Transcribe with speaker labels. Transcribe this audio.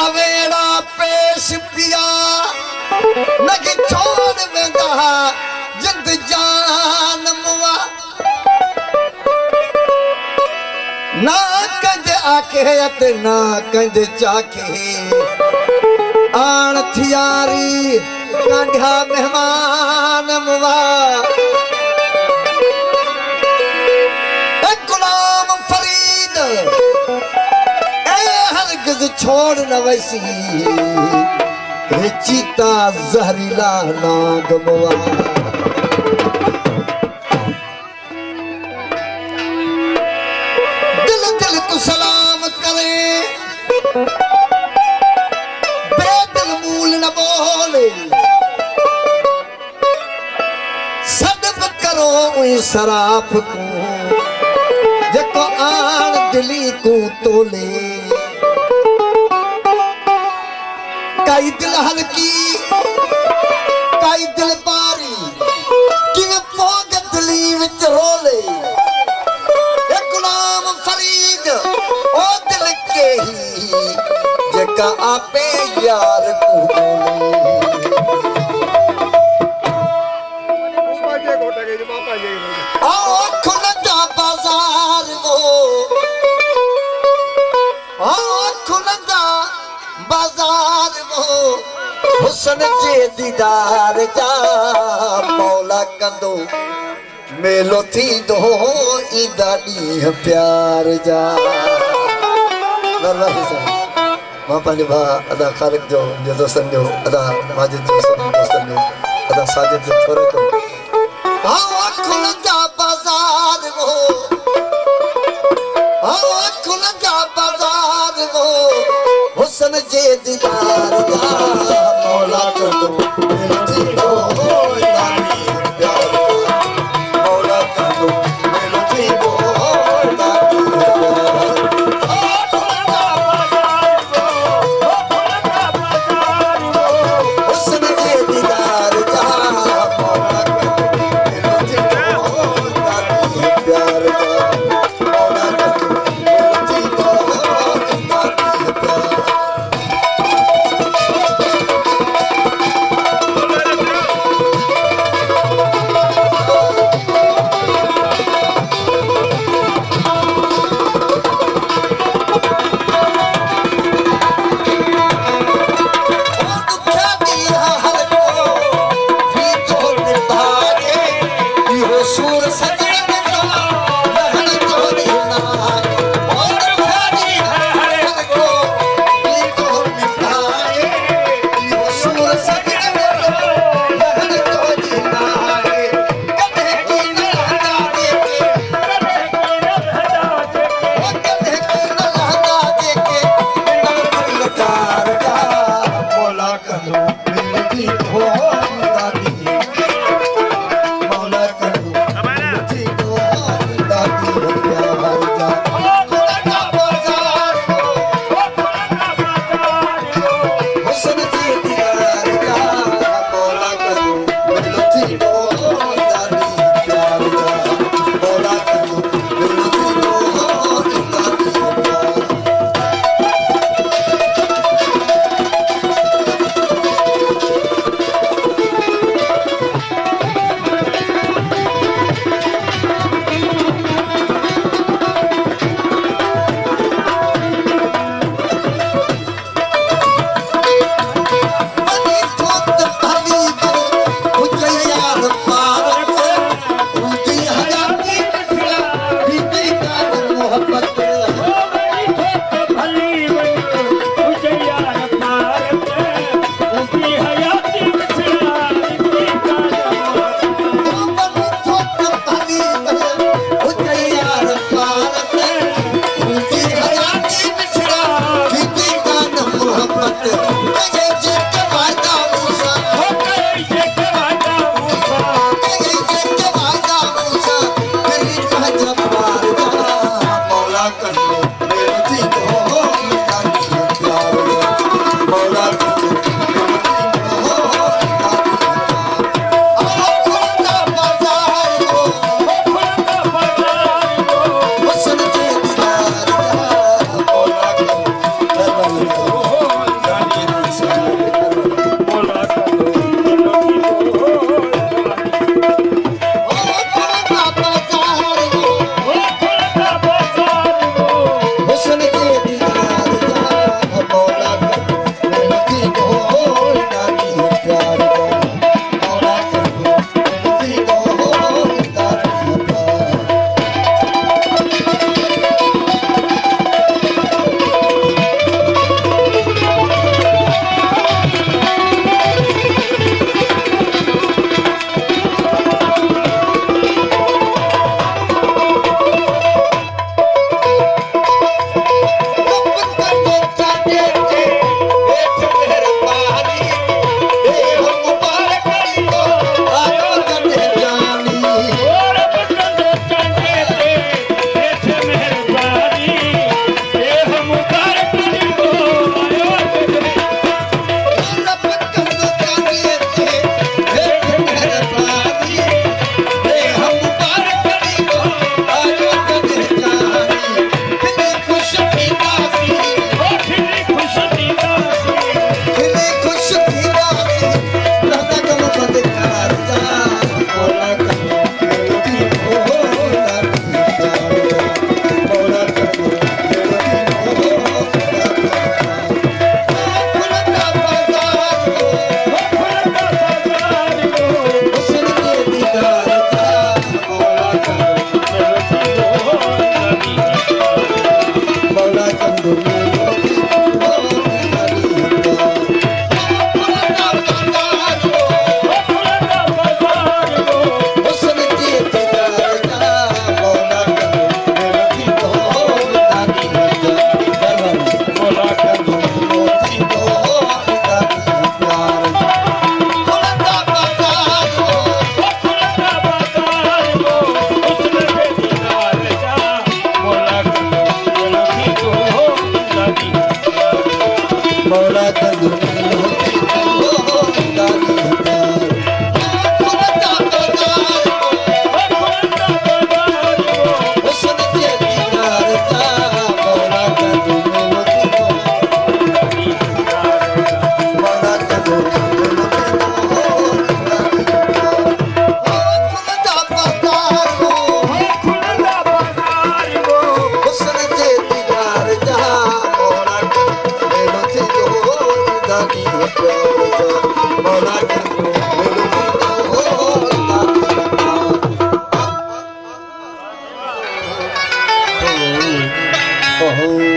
Speaker 1: अवेड़ा पेश पिया नगी छोड़ वेंदा जिंद जान मुआ ना कंदे आके ना कंदे चाके आन थियारी कांढा मेहमान मुआ गुलाम फरीद हरगिज छोड़ न वैसी चीता जहरीला नाग मुआ दिल दिल को सलाम करे बेदिल मूल न बोले सदब करो उई सराफ को जको आन दिली को तोले काई दिल हल्की काई दिल बारी किवें पोग दिली विच रोले ए गुलाम फरीद ओ दिल के ही जका आपे यार को बोले आओ खुलंदा बाजार वो आओ खुलंदा बाजार वो हुस्न जे दीदार जा मौला कंदो मेलो थी दो ईदा ॾींहं प्यार जा मां पंहिंजे भाउ अदा ख़ालिक जो दोस्तनि जो अदा माजिद जो सभिनी दोस्तनि जो अदा साजिद जो छोरे जो आओ खुलंदा बाजार वो आओ खुलंदा बाजार वो हुस्न जे दीदार जा मौला कंदो मेलो थी दो ईदा ॾींहं प्यार मौला कंदो मेलो थी दो ईदा ॾींहं हुस्न जे दीदार जा मौला कंदो मेलो थी दो ईदा ॾींहं प्यार जा मौला कंदो मेलो थी दो ईदा ॾींहं प्यार हो